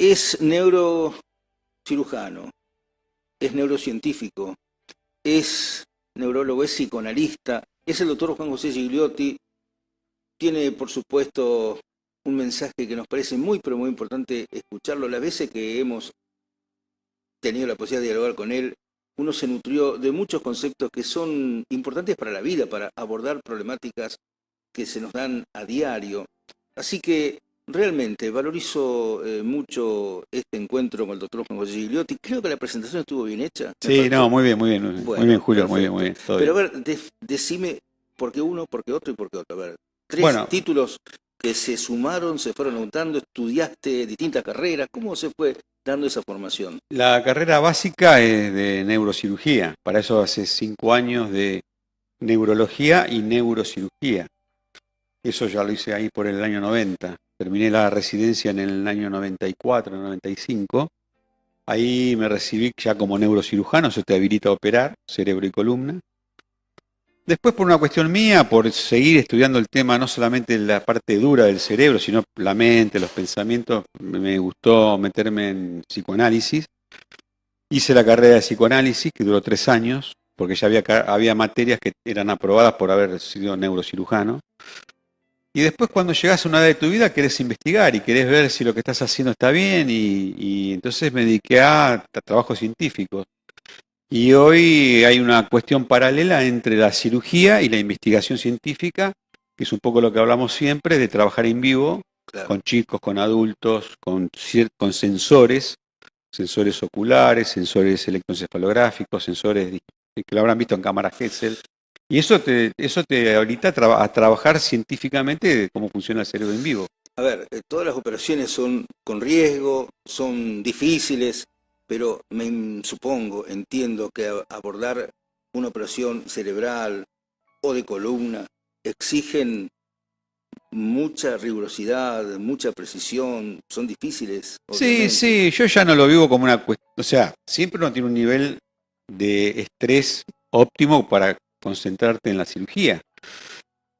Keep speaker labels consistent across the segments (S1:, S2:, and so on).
S1: Es neurocirujano, es neurocientífico, es neurólogo, es psicoanalista, es el doctor Juan José Gigliotti. Tiene, por supuesto, un mensaje que nos parece muy, pero muy importante escucharlo. Las veces que hemos tenido la posibilidad de dialogar con él, uno se nutrió de muchos conceptos que son importantes para la vida, para abordar problemáticas que se nos dan a diario. Así que realmente valorizo mucho este encuentro con el doctor Juan José Gigliotti. Creo que la presentación estuvo bien hecha, me
S2: Sí, no,
S1: faltó.
S2: muy bien, muy bien, muy bien, muy bien,
S1: Bueno,
S2: Julio,
S1: perfecto.
S2: muy bien, todo
S1: Pero a
S2: bien.
S1: ver, decime por qué uno, por qué otro y por qué otro. A ver, tres
S2: Bueno,
S1: títulos que se sumaron, se fueron juntando, estudiaste distintas carreras. ¿Cómo se fue dando esa formación?
S2: la carrera básica es de neurocirugía, para eso hace 5 años de neurología y neurocirugía. Eso ya lo hice ahí por el año 90. Terminé la residencia en el año 94, 95. Ahí me recibí ya como neurocirujano, eso te habilita a operar cerebro y columna. Después, por una cuestión mía, por seguir estudiando el tema, no solamente la parte dura del cerebro, sino la mente, los pensamientos, me gustó meterme en psicoanálisis. Hice la carrera de psicoanálisis, que duró 3 años, porque ya había materias que eran aprobadas por haber sido neurocirujano. Y después, cuando llegas a una edad de tu vida, querés investigar y querés ver si lo que estás haciendo está bien, y entonces me dediqué a trabajos científicos. Y hoy hay una cuestión paralela entre la cirugía y la investigación científica, que es un poco lo que hablamos siempre, de trabajar en vivo,
S1: Claro.
S2: con chicos, con adultos, con sensores oculares, sensores electroencefalográficos, que lo habrán visto en cámaras Gesell. Y eso te habilita a trabajar científicamente de cómo funciona el cerebro en vivo.
S1: A ver, todas las operaciones son con riesgo, son difíciles, pero supongo, entiendo que abordar una operación cerebral o de columna exigen mucha rigurosidad, mucha precisión, son difíciles,
S2: Sí,
S1: obviamente.
S2: sí, yo ya no lo vivo como una cuestión, o sea, siempre uno tiene un nivel de estrés óptimo para concentrarte en la cirugía,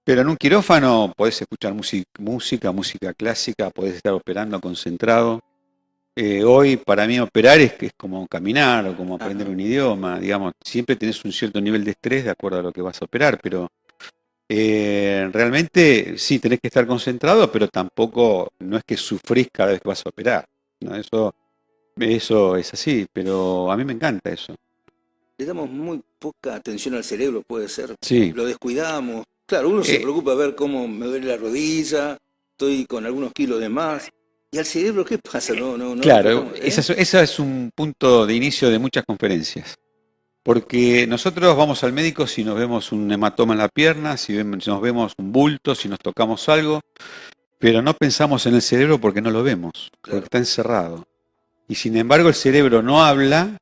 S2: pero en un quirófano podés escuchar música clásica, podés estar operando concentrado. Hoy para mí operar es como caminar o como aprender
S1: Ajá.
S2: un idioma, digamos, siempre tenés un cierto nivel de estrés de acuerdo a lo que vas a operar, pero realmente sí tenés que estar concentrado, pero tampoco no es que sufrís cada vez que vas a operar, ¿no? Eso es así, pero a mí me encanta eso.
S1: Le damos muy poca atención al cerebro, puede ser.
S2: Sí.
S1: Lo descuidamos. Claro, uno se
S2: Eh,
S1: preocupa a ver cómo me duele la rodilla, estoy con algunos kilos de más. ¿Y al cerebro qué pasa? No lo
S2: claro,
S1: prestamos,
S2: ese es un punto de inicio de muchas conferencias. Porque nosotros vamos al médico si nos vemos un hematoma en la pierna, si nos vemos un bulto, si nos tocamos algo, pero no pensamos en el cerebro porque no lo vemos, porque
S1: Claro.
S2: está encerrado. Y sin embargo el cerebro no habla,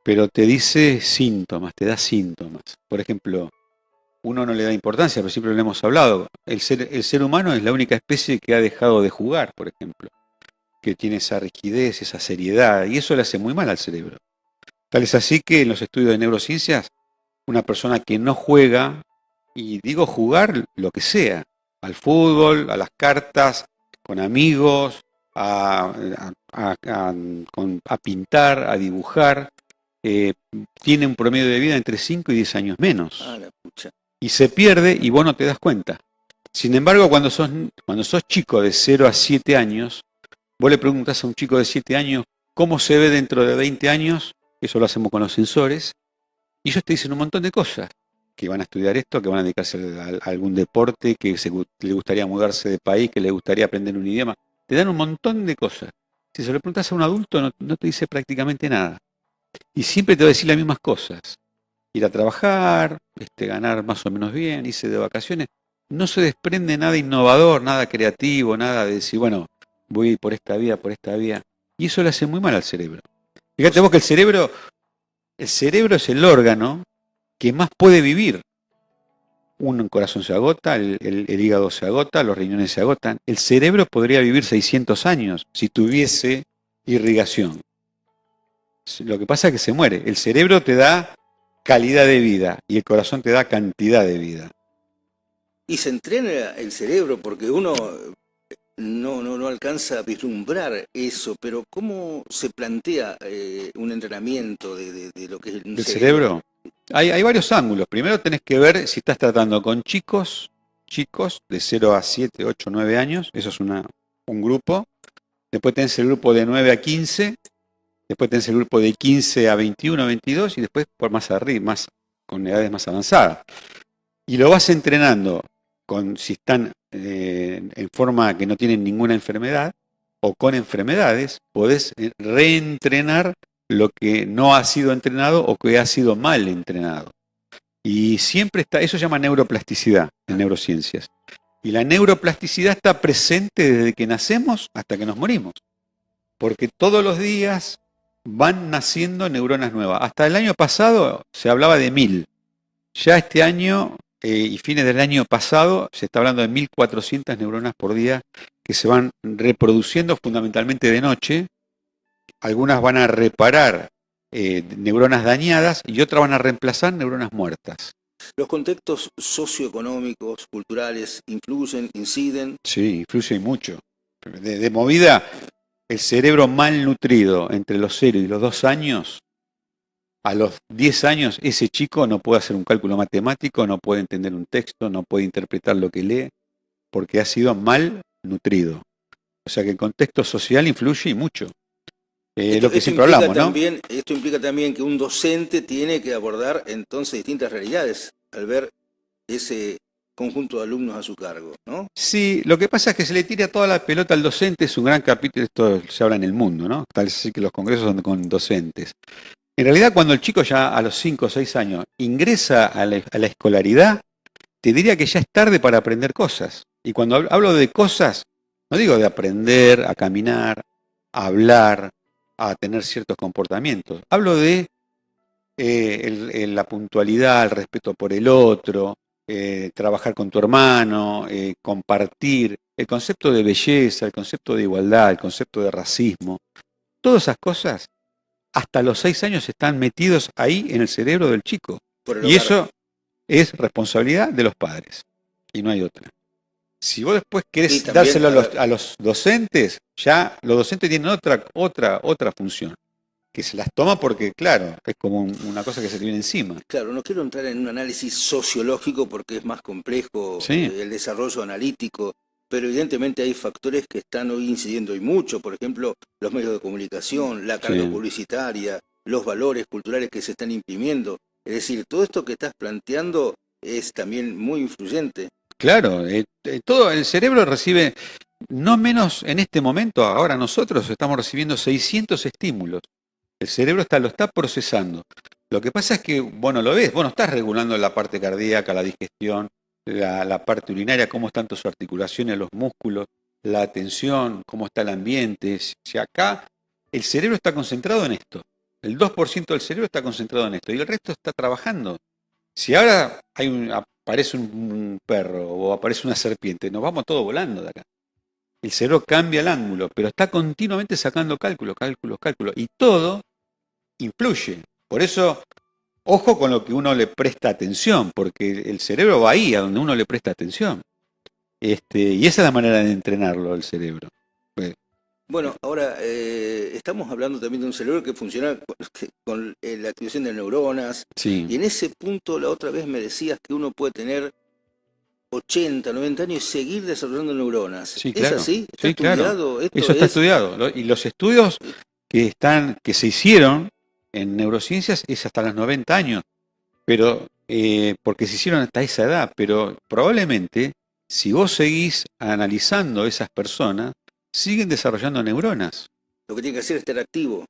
S2: pero te dice síntomas, te da síntomas. Por ejemplo, uno no le da importancia, pero siempre lo hemos hablado. El ser humano es la única especie que ha dejado de jugar, por ejemplo, que tiene esa rigidez, esa seriedad, y eso le hace muy mal al cerebro. Tal es así que en los estudios de neurociencias, una persona que no juega, y digo jugar lo que sea, al fútbol, a las cartas, con amigos, a pintar, a dibujar, eh, tiene un promedio de vida entre 5 y 10 años menos.
S1: Ah, la pucha.
S2: Y se pierde y vos no te das cuenta. Sin embargo, cuando sos chico de 0 a 7 años, vos le preguntas a un chico de 7 años cómo se ve dentro de 20 años, eso lo hacemos con los sensores, y ellos te dicen un montón de cosas, que van a estudiar esto, que van a dedicarse a algún deporte, que le gustaría mudarse de país, que le gustaría aprender un idioma. Te dan un montón de cosas. Si se lo preguntas a un adulto, no te dice prácticamente nada. Y siempre te va a decir las mismas cosas. Ir a trabajar, ganar más o menos bien, irse de vacaciones. No se desprende nada innovador, nada creativo, nada de decir, bueno, voy por esta vía, por esta vía. Y eso le hace muy mal al cerebro. Fíjate
S1: Vos-
S2: vos que el cerebro es el órgano que más puede vivir. Un corazón se agota, el hígado se agota, los riñones se agotan. El cerebro podría vivir 600 años si tuviese irrigación. Lo que pasa es que se muere. El cerebro te da calidad de vida y el corazón te da cantidad de vida.
S1: Y se entrena el cerebro porque uno no alcanza a vislumbrar eso, pero ¿cómo se plantea un entrenamiento de lo que es un
S2: ¿Del
S1: cerebro?
S2: cerebro? Hay varios ángulos. Primero tenés que ver si estás tratando con chicos de 0 a 7, 8, 9 años, eso es un grupo. Después tenés el grupo de 9 a 15, después tenés el grupo de 15 a 21, 22 y después por más arriba, con edades más avanzadas. Y lo vas entrenando si están en forma que no tienen ninguna enfermedad o con enfermedades, podés reentrenar lo que no ha sido entrenado o que ha sido mal entrenado. Y siempre está, eso se llama neuroplasticidad en neurociencias. Y la neuroplasticidad está presente desde que nacemos hasta que nos morimos. Porque todos los días van naciendo neuronas nuevas. Hasta el año pasado se hablaba de 1000. Ya este año y fines del año pasado se está hablando de 1400 neuronas por día que se van reproduciendo fundamentalmente de noche. Algunas van a reparar neuronas dañadas y otras van a reemplazar neuronas muertas.
S1: ¿Los contextos socioeconómicos, culturales, influyen, inciden?
S2: Sí, influye mucho. De movida, el cerebro mal nutrido entre los 0 y los 2 años, a los 10 años ese chico no puede hacer un cálculo matemático, no puede entender un texto, no puede interpretar lo que lee, porque ha sido mal nutrido. O sea que el contexto social influye y mucho. Lo que siempre hablamos, ¿no?
S1: Esto implica también que un docente tiene que abordar entonces distintas realidades al ver ese conjunto de alumnos a su cargo, ¿no?
S2: Sí, lo que pasa es que se le tira toda la pelota al docente, es un gran capítulo, esto se habla en el mundo, ¿no? Tal así que los congresos son con docentes. En realidad, cuando el chico ya a los 5 o 6 años ingresa a la escolaridad, te diría que ya es tarde para aprender cosas. Y cuando hablo de cosas, no digo de aprender a caminar, a hablar, a tener ciertos comportamientos. Hablo de la puntualidad, el respeto por el otro, trabajar con tu hermano, compartir, el concepto de belleza, el concepto de igualdad, el concepto de racismo. Todas esas cosas, hasta los 6 años están metidos ahí en el cerebro del chico. Y eso es responsabilidad de los padres. Y no hay otra. Si vos después querés dárselo a los docentes, ya los docentes tienen otra función, que se las toma porque, claro, es como una cosa que se te viene encima.
S1: Claro, no quiero entrar en un análisis sociológico porque es más complejo el desarrollo analítico, pero evidentemente hay factores que están hoy incidiendo y mucho, por ejemplo, los medios de comunicación, la carga publicitaria, los valores culturales que se están imprimiendo. Es decir, todo esto que estás planteando es también muy influyente.
S2: Claro, todo el cerebro recibe, no menos en este momento, ahora nosotros estamos recibiendo 600 estímulos. El cerebro lo está procesando. Lo que pasa es que, bueno, lo ves, vos no estás regulando la parte cardíaca, la digestión, la parte urinaria, cómo están tus articulaciones, los músculos, la atención, cómo está el ambiente. Si acá el cerebro está concentrado en esto, el 2% del cerebro está concentrado en esto y el resto está trabajando. Si ahora aparece un perro o aparece una serpiente, nos vamos todos volando de acá. El cerebro cambia el ángulo, pero está continuamente sacando cálculos, y todo influye. Por eso, ojo con lo que uno le presta atención, porque el cerebro va ahí, a donde uno le presta atención. Y esa es la manera de entrenarlo, el cerebro.
S1: Bueno, ahora estamos hablando también de un cerebro que funciona con la activación de neuronas.
S2: Sí.
S1: Y en ese punto, la otra vez me decías que uno puede tener 80, 90 años y seguir desarrollando neuronas.
S2: Sí, claro.
S1: ¿Es así?
S2: ¿Está
S1: estudiado?
S2: Claro. Eso está estudiado. Y los estudios que se hicieron en neurociencias es hasta los 90 años. Pero porque se hicieron hasta esa edad. Pero probablemente, si vos seguís analizando esas personas, siguen desarrollando neuronas.
S1: Lo que tiene que hacer es estar activo.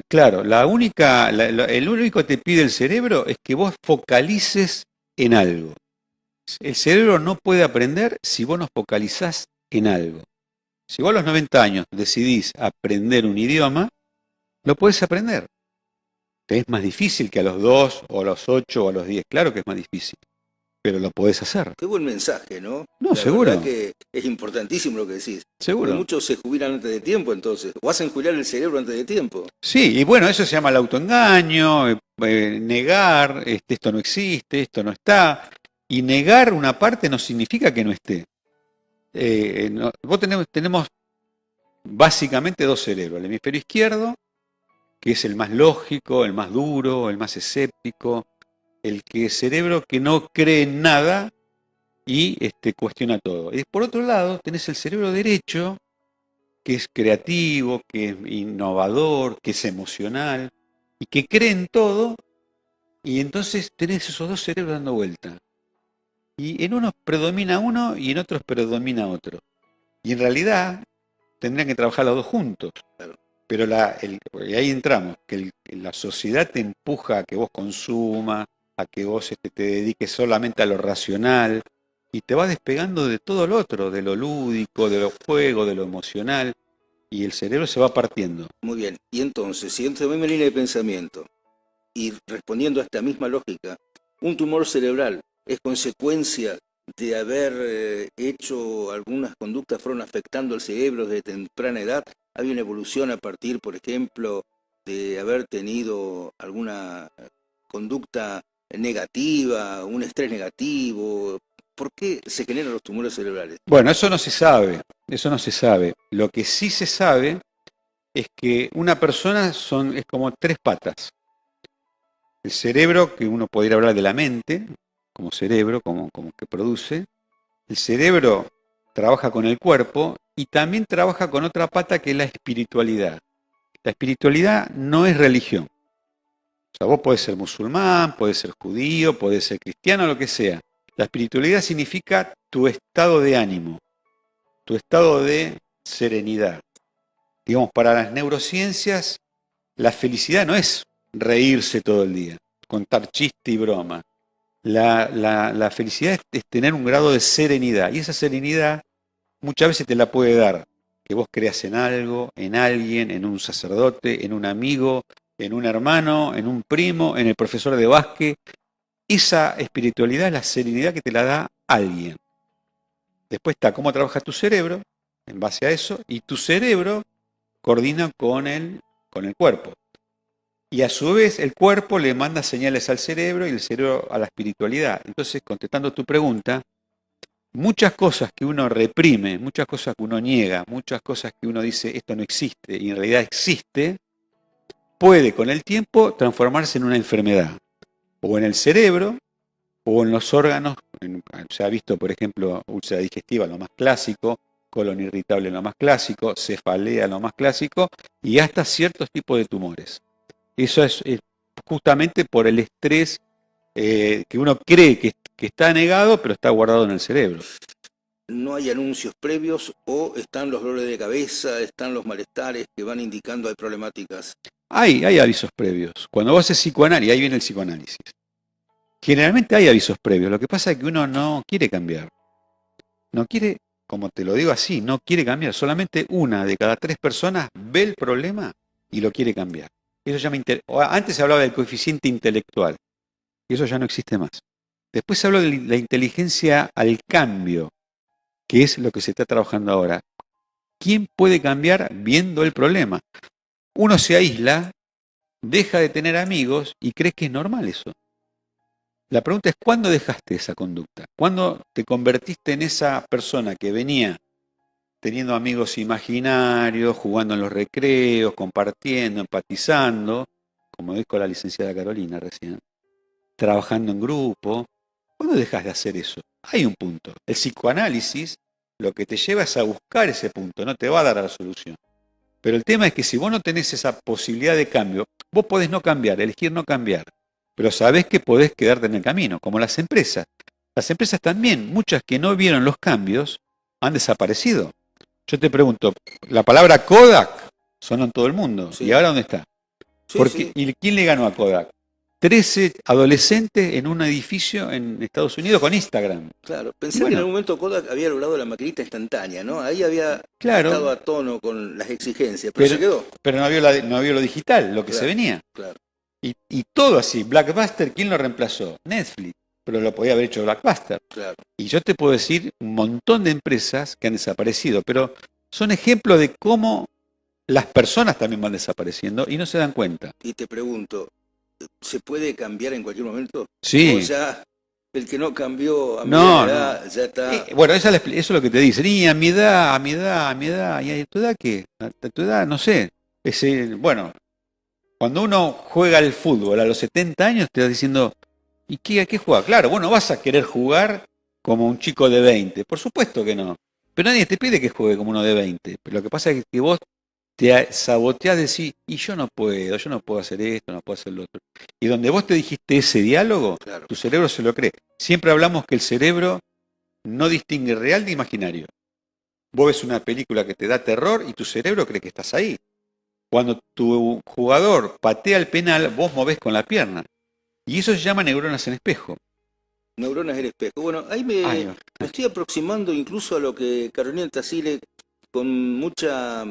S2: Claro, el único que te pide el cerebro es que vos focalices en algo. El cerebro no puede aprender si vos no focalizás en algo. Si vos a los 90 años decidís aprender un idioma, lo podés aprender. Es más difícil que a los 2 o a los 8 o a los 10, claro que es más difícil. Pero lo podés hacer.
S1: Qué buen mensaje, ¿no?
S2: No, seguro.
S1: La verdad que es importantísimo lo que decís.
S2: Seguro.
S1: Porque muchos se jubilan antes de tiempo, entonces. O hacen jubilar el cerebro antes de tiempo.
S2: Sí, y bueno, eso se llama el autoengaño, negar, esto no existe, esto no está. Y negar una parte no significa que no esté. Vos tenemos básicamente dos cerebros. El hemisferio izquierdo, que es el más lógico, el más duro, el más escéptico, el cerebro que no cree en nada y cuestiona todo. Y por otro lado, tenés el cerebro derecho, que es creativo, que es innovador, que es emocional y que cree en todo, y entonces tenés esos dos cerebros dando vuelta. Y en unos predomina uno y en otros predomina otro. Y en realidad tendrían que trabajar los dos juntos. Pero y ahí entramos, que la sociedad te empuja a que vos consumas, a que vos te dediques solamente a lo racional, y te vas despegando de todo lo otro, de lo lúdico, de los juegos, de lo emocional, y el cerebro se va partiendo.
S1: Muy bien, y entonces, siguiendo la misma línea de pensamiento y respondiendo a esta misma lógica, un tumor cerebral es consecuencia de haber hecho algunas conductas fueron afectando el cerebro desde temprana edad. Hay una evolución a partir, por ejemplo, de haber tenido alguna conducta negativa, un estrés negativo. ¿Por qué se generan los tumores cerebrales?
S2: Bueno, eso no se sabe, eso no se sabe. Lo que sí se sabe es que una persona es como tres patas. El cerebro, que uno podría hablar de la mente, como cerebro, como que produce. El cerebro trabaja con el cuerpo y también trabaja con otra pata que es la espiritualidad. La espiritualidad no es religión. O sea, vos podés ser musulmán, podés ser judío, podés ser cristiano, lo que sea. La espiritualidad significa tu estado de ánimo, tu estado de serenidad. Digamos, para las neurociencias, la felicidad no es reírse todo el día, contar chiste y broma. La felicidad es tener un grado de serenidad, y esa serenidad muchas veces te la puede dar que vos creas en algo, en alguien, en un sacerdote, en un amigo, en un hermano, en un primo, en el profesor de básquet. Esa espiritualidad es la serenidad que te la da alguien. Después está cómo trabaja tu cerebro en base a eso, y tu cerebro coordina con el cuerpo. Y a su vez el cuerpo le manda señales al cerebro y el cerebro a la espiritualidad. Entonces, contestando tu pregunta, muchas cosas que uno reprime, muchas cosas que uno niega, muchas cosas que uno dice esto no existe y en realidad existe, puede con el tiempo transformarse en una enfermedad, o en el cerebro, o en los órganos. Se ha visto, por ejemplo, úlcera digestiva, lo más clásico, colon irritable, lo más clásico, cefalea, lo más clásico, y hasta ciertos tipos de tumores. Eso es justamente por el estrés que uno cree que está negado, pero está guardado en el cerebro.
S1: ¿No hay anuncios previos o están los dolores de cabeza, están los malestares que van indicando hay problemáticas?
S2: Hay avisos previos. Cuando vos haces psicoanálisis, ahí viene el psicoanálisis. Generalmente hay avisos previos. Lo que pasa es que uno no quiere cambiar. No quiere, como te lo digo así, no quiere cambiar. Solamente una de cada 3 personas ve el problema y lo quiere cambiar. Eso ya antes se hablaba del coeficiente intelectual, y eso ya no existe más. Después se habló de la inteligencia al cambio, que es lo que se está trabajando ahora. ¿Quién puede cambiar viendo el problema? Uno se aísla, deja de tener amigos y cree que es normal eso. La pregunta es, ¿cuándo dejaste esa conducta? ¿Cuándo te convertiste en esa persona que venía teniendo amigos imaginarios, jugando en los recreos, compartiendo, empatizando, como dijo la licenciada Carolina recién, trabajando en grupo? ¿Cuándo dejas de hacer eso? Hay un punto. El psicoanálisis lo que te lleva es a buscar ese punto, no te va a dar la solución. Pero el tema es que si vos no tenés esa posibilidad de cambio, vos podés no cambiar, elegir no cambiar, pero sabés que podés quedarte en el camino, como las empresas. Las empresas también, muchas que no vieron los cambios, han desaparecido. Yo te pregunto, la palabra Kodak sonó en todo el mundo,
S1: Sí.
S2: ¿y ahora dónde está?
S1: Sí,
S2: Porque,
S1: sí.
S2: ¿y quién le ganó a Kodak? 13 adolescentes en un edificio en Estados Unidos con Instagram.
S1: Claro,
S2: Y
S1: pensé que en
S2: bueno,
S1: algún momento Kodak había logrado la maquinita instantánea, ¿no? Ahí había
S2: claro,
S1: estado a tono con las exigencias, pero se quedó.
S2: pero no vio lo digital, lo que se
S1: Claro,
S2: venía.
S1: claro.
S2: Y todo así. Blockbuster, ¿quién lo reemplazó? Netflix. Pero lo podía haber hecho Blockbuster.
S1: Claro.
S2: Y yo te puedo decir un montón de empresas que han desaparecido, pero son ejemplos de cómo las personas también van desapareciendo y no se dan cuenta.
S1: Y te pregunto, ¿se puede cambiar en cualquier momento?
S2: Sí,
S1: O ya El que no cambió a medida
S2: No,
S1: de la
S2: no.
S1: edad ya está.
S2: Bueno, eso es lo que te dicen. Y a mi edad, a mi edad, a mi edad. ¿Y a tu edad qué? A tu edad, no sé. Bueno, cuando uno juega al fútbol a los 70 años, te vas diciendo, ¿y a qué juega? Claro, bueno, vas a querer jugar como un chico de 20. Por supuesto que no. Pero nadie te pide que juegue como uno de 20. Pero lo que pasa es que vos te saboteás de decir, y yo no puedo hacer esto, no puedo hacer lo otro. Y donde vos te dijiste ese diálogo,
S1: Claro.
S2: tu cerebro se lo cree. Siempre hablamos que el cerebro no distingue real de imaginario. Vos ves una película que te da terror y tu cerebro cree que estás ahí. Cuando tu jugador patea el penal, vos movés con la pierna. Y eso se llama neuronas en espejo.
S1: Neuronas del espejo. Bueno, ahí
S2: Ay,
S1: me estoy aproximando incluso a lo que Carolina Tassile con mucha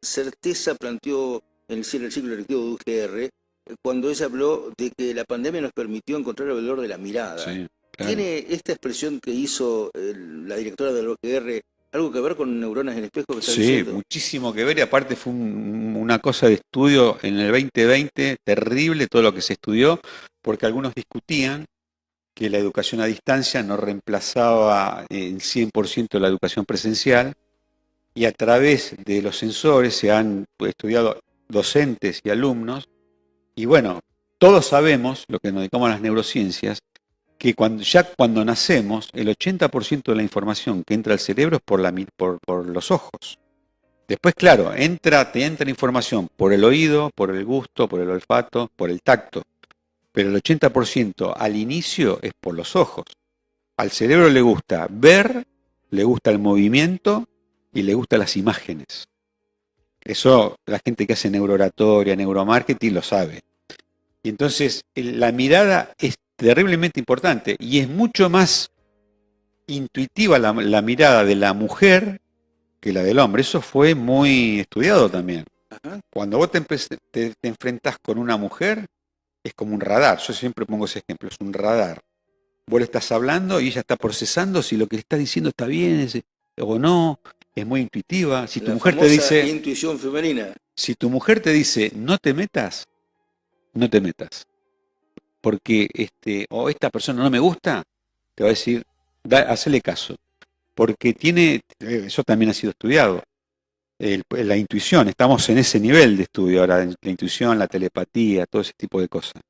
S1: certeza planteó en el ciclo electivo de UGR, cuando ella habló de que la pandemia nos permitió encontrar el valor de la mirada.
S2: sí, claro.
S1: ¿Tiene esta expresión que hizo la directora de la UGR algo que ver con neuronas en espejo que estás
S2: Sí,
S1: diciendo?
S2: muchísimo que ver y aparte fue una cosa de estudio en el 2020 terrible todo lo que se estudió porque algunos discutían que la educación a distancia no reemplazaba en 100% la educación presencial y a través de los sensores se han estudiado docentes y alumnos y bueno, todos sabemos, lo que nos dedicamos a las neurociencias, que cuando nacemos, el 80% de la información que entra al cerebro es por los ojos. Después, claro, te entra información por el oído, por el gusto, por el olfato, por el tacto. Pero el 80% al inicio es por los ojos. Al cerebro le gusta ver, le gusta el movimiento y le gustan las imágenes. Eso la gente que hace neurooratoria, neuromarketing lo sabe. Y entonces la mirada es terriblemente importante y es mucho más intuitiva la mirada de la mujer que la del hombre. Eso fue muy estudiado también.
S1: Ajá.
S2: Cuando vos te enfrentás con una mujer, es como un radar. Yo siempre pongo ese ejemplo, es un radar. Vos le estás hablando y ella está procesando si lo que le está diciendo está bien o no. Es muy intuitiva. Si tu
S1: La
S2: mujer te
S1: famosa
S2: dice,
S1: intuición femenina.
S2: si tu mujer te dice, no te metas, no te metas. Porque o esta persona no me gusta, te va a decir, hacele caso. Porque eso también ha sido estudiado, la intuición, estamos en ese nivel de estudio ahora, la intuición, la telepatía, todo ese tipo de cosas.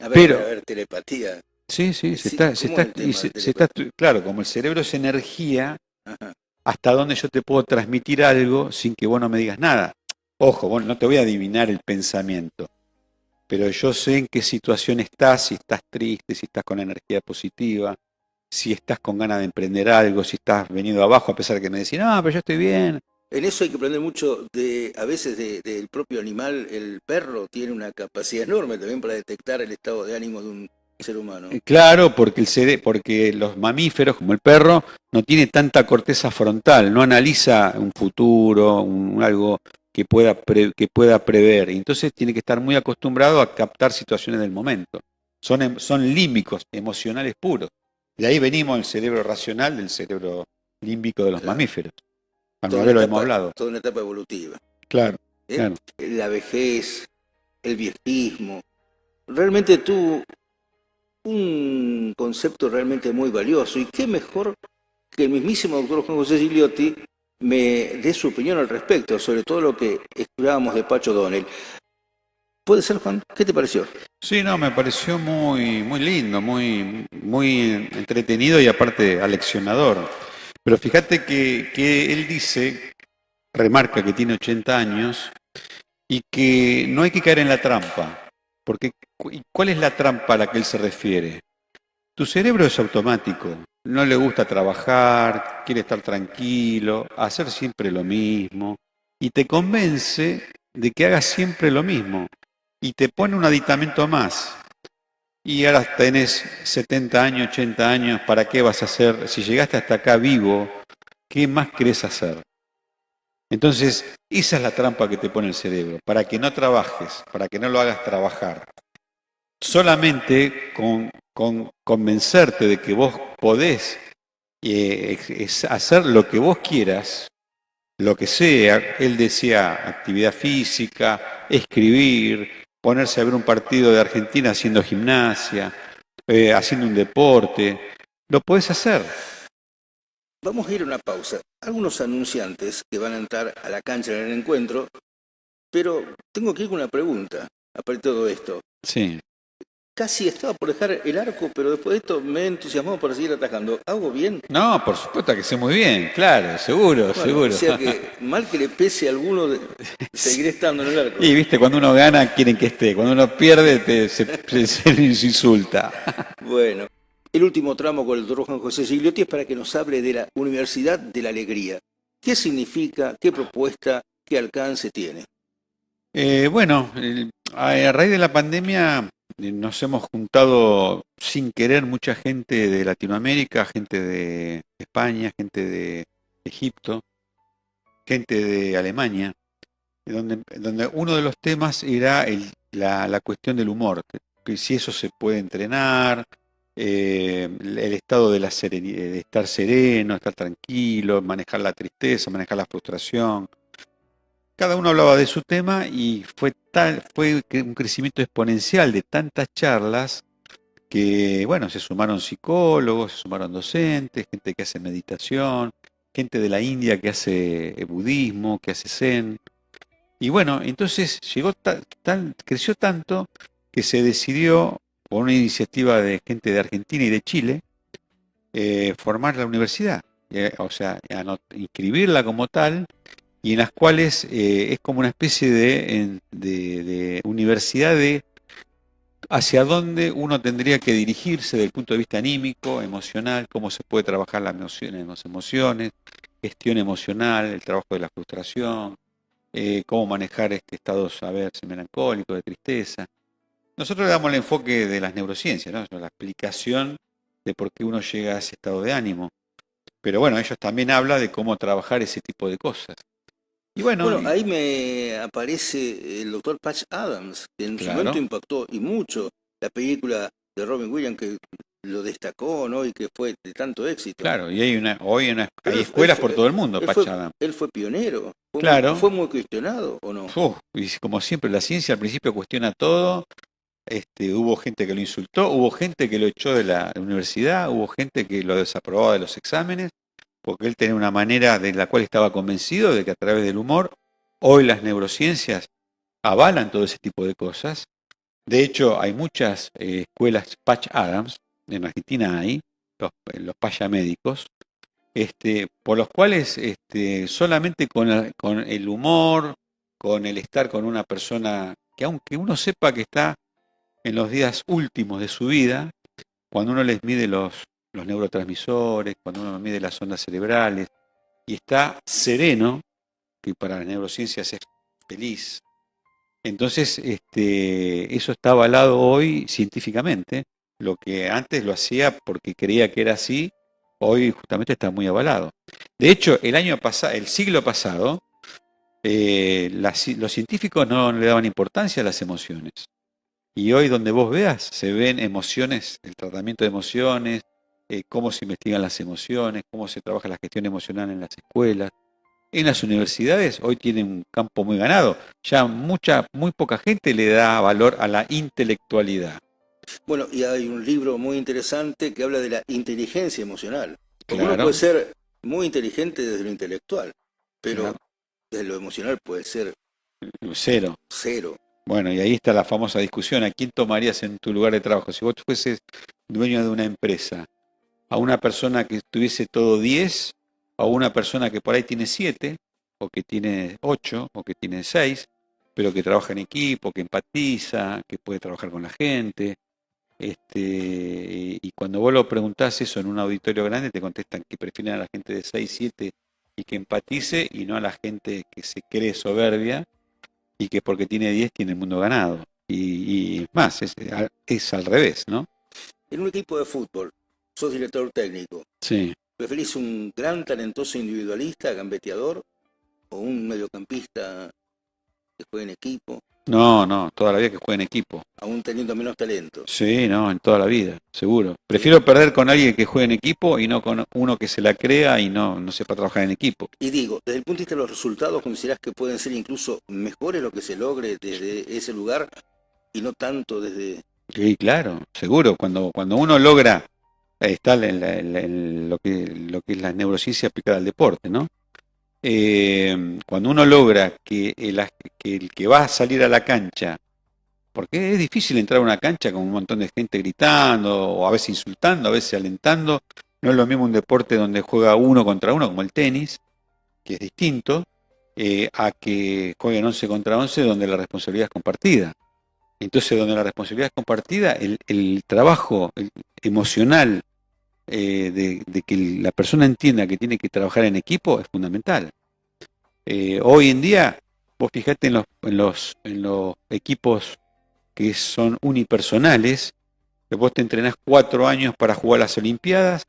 S1: A
S2: Pero,
S1: ver, telepatía.
S2: sí,
S1: ¿Cómo es el tema de telepatía?
S2: claro, como el cerebro es energía,
S1: Ajá.
S2: hasta dónde yo te puedo transmitir algo sin que vos no me digas nada. Ojo, bueno, no te voy a adivinar el pensamiento, pero yo sé en qué situación estás, si estás triste, si estás con energía positiva, si estás con ganas de emprender algo, si estás venido abajo a pesar de que me decís, no, pero yo estoy bien.
S1: En eso hay que aprender mucho a veces del propio animal. El perro tiene una capacidad enorme también para detectar el estado de ánimo de un ser humano.
S2: Claro, porque los mamíferos, como el perro, no tiene tanta corteza frontal, no analiza un futuro, algo que pueda prever. Y entonces tiene que estar muy acostumbrado a captar situaciones del momento. Son límbicos, emocionales puros. De ahí venimos el cerebro racional del cerebro límbico de los
S1: Claro.
S2: mamíferos.
S1: Toda
S2: Alguna
S1: una
S2: vez lo
S1: etapa,
S2: hemos hablado.
S1: toda una etapa evolutiva.
S2: Claro,
S1: ¿Eh?
S2: claro.
S1: La vejez, el viejismo. Realmente tuvo un concepto realmente muy valioso. Y qué mejor que el mismísimo doctor Juan José Gigliotti me dé su opinión al respecto, sobre todo lo que estudiábamos de Pacho O'Donnell. ¿Puede ser, Juan? ¿Qué te pareció?
S2: Sí, no, me pareció muy, muy lindo, muy entretenido y aparte aleccionador. Pero fíjate que él remarca que tiene 80 años y que no hay que caer en la trampa. Porque, ¿cuál es la trampa a la que él se refiere? Tu cerebro es automático, no le gusta trabajar, quiere estar tranquilo, hacer siempre lo mismo, y te convence de que hagas siempre lo mismo, y te pone un aditamento más. Y ahora tenés 70 años, 80 años, ¿para qué vas a hacer? Si llegaste hasta acá vivo, ¿qué más querés hacer? Entonces, esa es la trampa que te pone el cerebro, para que no trabajes, para que no lo hagas trabajar. Solamente con convencerte de que vos podés hacer lo que vos quieras, lo que sea, él decía actividad física, escribir, ponerse a ver un partido de Argentina haciendo gimnasia, haciendo un deporte, lo podés hacer.
S1: Vamos a ir a una pausa. Algunos anunciantes que van a entrar a la cancha en el encuentro, pero tengo que ir con una pregunta, aparte de todo esto.
S2: Sí.
S1: Casi estaba por dejar el arco, pero después de esto me he entusiasmado para seguir atajando. ¿Hago bien?
S2: No, por supuesto que sé muy bien, claro, seguro,
S1: Bueno,
S2: seguro.
S1: o sea que mal que le pese a alguno, seguiré estando en el arco.
S2: Y viste, cuando uno gana quieren que esté, cuando uno pierde se les insulta.
S1: Bueno, el último tramo con el doctor Juan José Gigliotti es para que nos hable de la Universidad de la Alegría. ¿Qué significa, qué propuesta, qué alcance tiene?
S2: Bueno, a raíz de la pandemia nos hemos juntado sin querer mucha gente de Latinoamérica, gente de España, gente de Egipto, gente de Alemania, donde uno de los temas era la cuestión del humor, que si eso se puede entrenar, el estado de de estar sereno, estar tranquilo, manejar la tristeza, manejar la frustración. Cada uno hablaba de su tema y fue un crecimiento exponencial de tantas charlas que, bueno, se sumaron psicólogos, se sumaron docentes, gente que hace meditación, gente de la India que hace budismo, que hace zen. Y bueno, entonces creció tanto que se decidió, por una iniciativa de gente de Argentina y de Chile, formar la universidad, o sea, inscribirla como tal, y en las cuales es como una especie de universidad de hacia dónde uno tendría que dirigirse desde el punto de vista anímico, emocional, cómo se puede trabajar las emociones, gestión emocional, el trabajo de la frustración, cómo manejar estados a veces melancólicos, de tristeza. Nosotros le damos el enfoque de las neurociencias, ¿no? La explicación de por qué uno llega a ese estado de ánimo. Pero bueno, ellos también hablan de cómo trabajar ese tipo de cosas. Y bueno,
S1: Bueno, ahí me aparece el doctor Patch Adams, que en su momento
S2: claro,
S1: impactó y mucho la película de Robin Williams, que lo destacó, ¿no? Y que fue de tanto éxito.
S2: claro, y hay
S1: Pero
S2: escuelas por todo el mundo,
S1: él
S2: Patch Adams.
S1: él fue pionero,
S2: Claro,
S1: fue muy cuestionado, ¿o no?
S2: y como siempre, la ciencia al principio cuestiona todo. Hubo gente que lo insultó, hubo gente que lo echó de la universidad, hubo gente que lo desaprobaba de los exámenes, porque él tenía una manera de la cual estaba convencido de que a través del humor, hoy las neurociencias avalan todo ese tipo de cosas. De hecho, hay muchas escuelas Patch Adams, en Argentina hay, los payamédicos, por los cuales solamente con el humor, con el estar con una persona que aunque uno sepa que está en los días últimos de su vida, cuando uno les mide los neurotransmisores, cuando uno mide las ondas cerebrales y está sereno, que para las neurociencias es feliz, entonces eso está avalado hoy científicamente. Lo que antes lo hacía porque creía que era así, hoy justamente está muy avalado. De hecho, el siglo pasado, los científicos no le daban importancia a las emociones. Y hoy donde vos veas, se ven emociones, el tratamiento de emociones, cómo se investigan las emociones, cómo se trabaja la gestión emocional en las escuelas. En las universidades hoy tienen un campo muy ganado. Ya muy poca gente le da valor a la intelectualidad.
S1: Bueno, y hay un libro muy interesante que habla de la inteligencia emocional. Porque uno
S2: Claro,
S1: puede ser muy inteligente desde lo intelectual, pero
S2: claro.
S1: desde lo emocional puede ser
S2: Cero.
S1: cero.
S2: Bueno, y ahí está la famosa discusión. ¿A quién tomarías en tu lugar de trabajo? Si vos fueses dueño de una empresa, a una persona que tuviese todo 10, a una persona que por ahí tiene 7, o que tiene 8, o que tiene 6, pero que trabaja en equipo, que empatiza, que puede trabajar con la gente. Y cuando vos lo preguntás eso en un auditorio grande, te contestan que prefieren a la gente de 6, 7 y que empatice, y no a la gente que se cree soberbia y que porque tiene 10 tiene el mundo ganado. Y más, es al revés, ¿no?
S1: En un equipo de fútbol, sos director técnico.
S2: Sí.
S1: ¿Preferís un gran talentoso individualista, gambeteador, o un mediocampista que juegue en equipo,
S2: No, toda la vida que juegue en equipo.
S1: aún teniendo menos talento?
S2: Sí, no, en toda la vida, seguro.
S1: Y,
S2: Prefiero perder con alguien que juegue en equipo y no con uno que se la crea y no sepa trabajar en equipo.
S1: y digo, desde el punto de vista de los resultados, ¿considerás que pueden ser incluso mejores lo que se logre desde ese lugar y no tanto desde
S2: Sí, claro, seguro. Cuando uno logra, está lo que es la neurociencia aplicada al deporte, ¿no? Cuando uno logra que el que va a salir a la cancha, porque es difícil entrar a una cancha con un montón de gente gritando, o a veces insultando, a veces alentando. No es lo mismo un deporte donde juega uno contra uno, como el tenis, que es distinto, a que jueguen 11 contra 11, donde la responsabilidad es compartida. Entonces, donde la responsabilidad es compartida, el trabajo emocional de que la persona entienda que tiene que trabajar en equipo es fundamental. Hoy en día, vos fijate en los equipos que son unipersonales, que vos te entrenás 4 años para jugar las Olimpiadas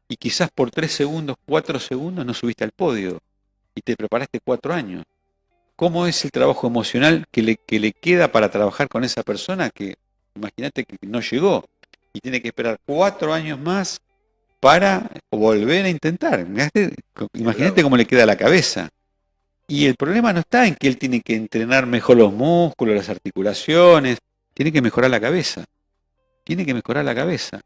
S2: y quizás por 3 segundos, 4 segundos no subiste al podio y te preparaste 4 años. ¿Cómo es el trabajo emocional que le queda para trabajar con esa persona que, imagínate que no llegó y tiene que esperar 4 años más para volver a intentar?
S1: Es
S2: Imagínate
S1: bravo.
S2: cómo le queda la cabeza. Y el problema no está en que él tiene que entrenar mejor los músculos, las articulaciones, tiene que mejorar la cabeza, tiene que mejorar la cabeza.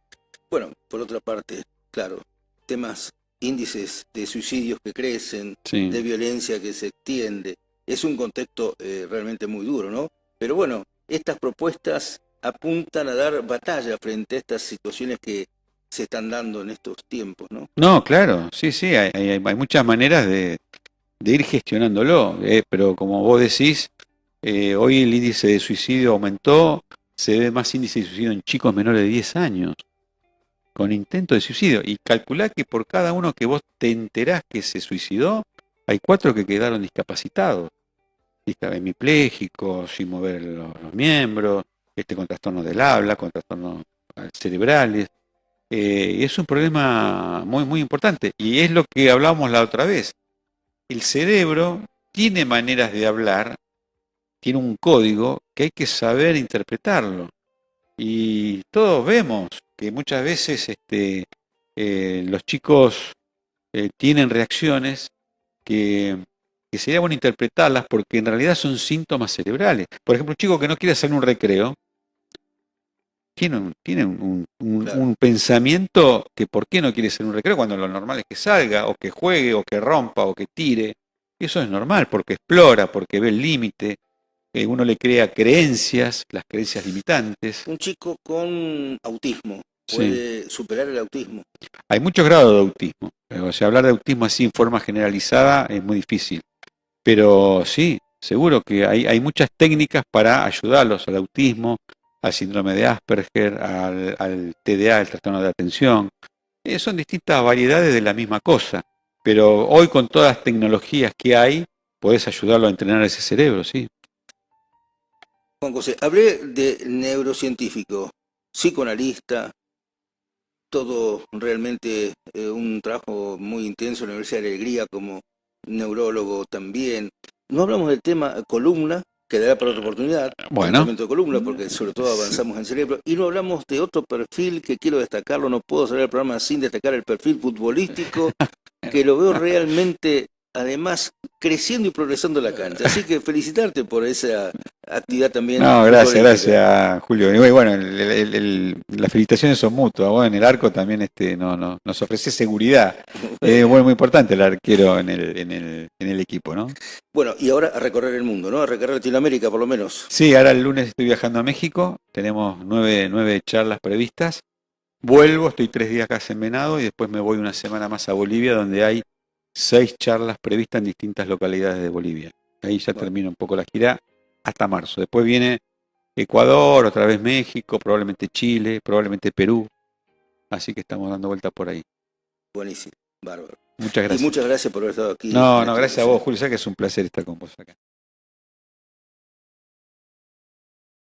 S1: Bueno, por otra parte, claro, temas, índices de suicidios que crecen, de
S2: Sí.
S1: violencia que se extiende, es un contexto realmente muy duro, ¿no? Pero bueno, estas propuestas apuntan a dar batalla frente a estas situaciones que se están dando en estos tiempos, ¿no?
S2: No, claro, sí, sí, hay muchas maneras de ir gestionándolo, pero como vos decís, hoy el índice de suicidio aumentó, se ve más índice de suicidio en chicos menores de 10 años, con intento de suicidio, y calculá que por cada uno que vos te enterás que se suicidó, hay 4 que quedaron discapacitados, hemipléjicos, sin mover los miembros, con trastornos del habla, con trastornos cerebrales. Y es un problema muy, muy importante. Y es lo que hablábamos la otra vez. El cerebro tiene maneras de hablar, tiene un código que hay que saber interpretarlo. Y todos vemos que muchas veces los chicos tienen reacciones que, que sería bueno interpretarlas porque en realidad son síntomas cerebrales. Por ejemplo, un chico que no quiere hacer un recreo tiene
S1: Claro.
S2: un pensamiento que por qué no quiere hacer un recreo cuando lo normal es que salga, o que juegue, o que rompa, o que tire. Eso es normal porque explora, porque ve el límite. Uno le crea creencias, las creencias limitantes.
S1: Un chico con autismo
S2: Sí.
S1: puede superar el autismo.
S2: Hay muchos grados de autismo. O sea, hablar de autismo así en forma generalizada es muy difícil. Pero sí, seguro que hay muchas técnicas para ayudarlos al autismo, al síndrome de Asperger, al TDA, el trastorno de atención. Son distintas variedades de la misma cosa. Pero hoy con todas las tecnologías que hay, podés ayudarlo a entrenar ese cerebro, sí.
S1: Juan José, hablé de neurocientífico, psicoanalista, todo realmente un trabajo muy intenso en la Universidad de Alegría como neurólogo también. No hablamos del tema columna, que dará para otra oportunidad,
S2: Bueno,
S1: tratamiento de columna, porque sobre todo avanzamos en cerebro, y no hablamos de otro perfil que quiero destacarlo, no puedo salir del programa sin destacar el perfil futbolístico, que lo veo realmente, además, creciendo y progresando en la cancha. Así que felicitarte por esa actividad también
S2: no, gracias,
S1: futbolística.
S2: gracias, Julio. Y bueno, las felicitaciones son mutuas. Bueno, en el arco también nos ofrece seguridad. Bueno, muy importante el arquero en el equipo, ¿no?
S1: Bueno, y ahora a recorrer el mundo, ¿no? A recorrer Latinoamérica por lo menos.
S2: Sí, ahora el lunes estoy viajando a México. Tenemos nueve charlas previstas. Vuelvo, estoy 3 días acá en Venado y después me voy una semana más a Bolivia, donde hay 6 charlas previstas en distintas localidades de Bolivia. Ahí ya
S1: Bueno,
S2: termino un poco la gira hasta marzo. Después viene Ecuador, otra vez México, probablemente Chile, probablemente Perú. Así que estamos dando vuelta por ahí.
S1: buenísimo, bárbaro.
S2: Muchas
S1: Y
S2: gracias.
S1: muchas gracias por haber estado aquí
S2: No,
S1: en
S2: no,
S1: esta
S2: gracias a vos,
S1: ocasión.
S2: Julio. Sabés que es un placer estar con vos acá.